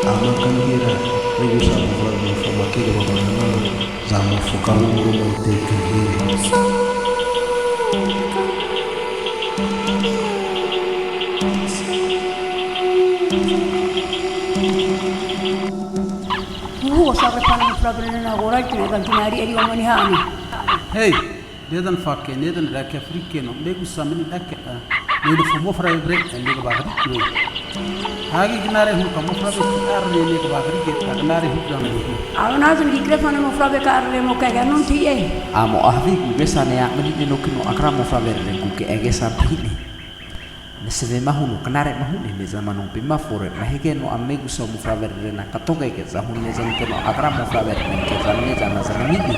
Amakangira megusa mufrave famakile babanana za mufuka w'umuro mutekehire Huo sabe para mufrave na agora que na cantinari ele omani hani. Hey, dedan fakke dedan rake afrikeno megusa mini dakke ne fu mufrave break ande ba hadi hagi ginare hu ka mufrave arne ne ba hadi ke ginare hu da Awna zum dikrefone mufrave ka arne mo ka non tiye. Amo ahvi ku besane ya meni no kino akra mufrave ne ku ke ege sampini. Neseve mahunu kanare mahuni ne zamanu pima fore na hege no amegusa mufrave na katoga ke za hunne zante no akra mufrave ne ke zamne zana zana midi.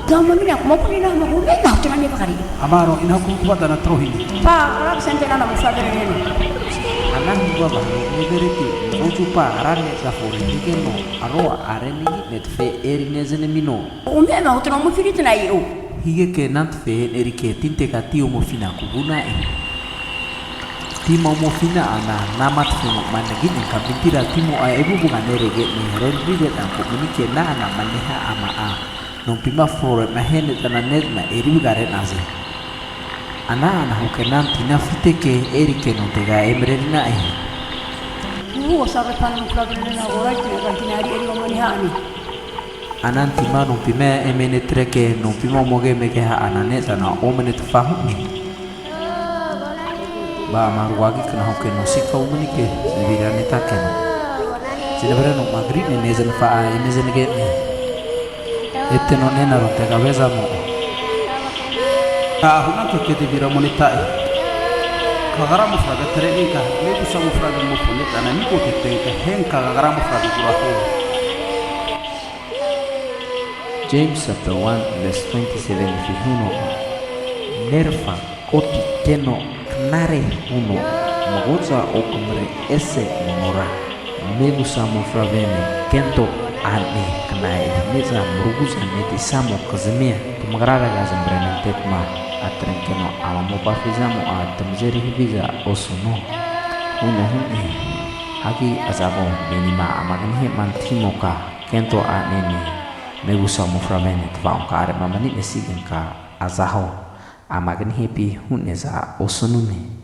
Gama mina mo kunina mo kunina na tena ne bakari. amaro ina ku bada na trohini Pa rap sente na mufrave ne. Anan gua baru ni beriti oju pa arane za fore hege no aroa areni net fe eri ne zene mino. Ume ma utno mo firiti na io. Hige ke nant fe eri ke tinte ka tio mo fina kubuna Timo mo fina ana namat fino manegin ka bintira timo a ebu bukan nerege ni rendri dan komunike na ana maneha ama a non pima fore na hene tananet na eri gare naze ana hukenan tina fiteke eri ke non tega emrena Huo sabe para mufrave na agora que na cantinari ele omani hani. anan tima non pima emene treke non pima moge mege ha ananeta na omene tfahu ba maruagi kena hoke no sika umunike sebira neta kena sebira no magri ne nezen fa a nezen ge ette no nena ro te cabeza mo huna to ke debira monita kagara mufrave training ka me kusa mufrave mo poneta na niko te hen kagara mufrave kuraho James chapter 1 verse 27 fihuno nerfa oti keno nare uno magoza okumre ese mora megusa mufravene kento ane kanai meza muruguza neti samo kazemia tumagrara gazem brenen tetma atrenkeno ama mopafizamo a tamzeri hibiza osuno uno huni hagi azabo benima amagni mantimoka kento anene megusa mufravene tvaonka are mamani nesigenka azaho amagni hepi huneza osunune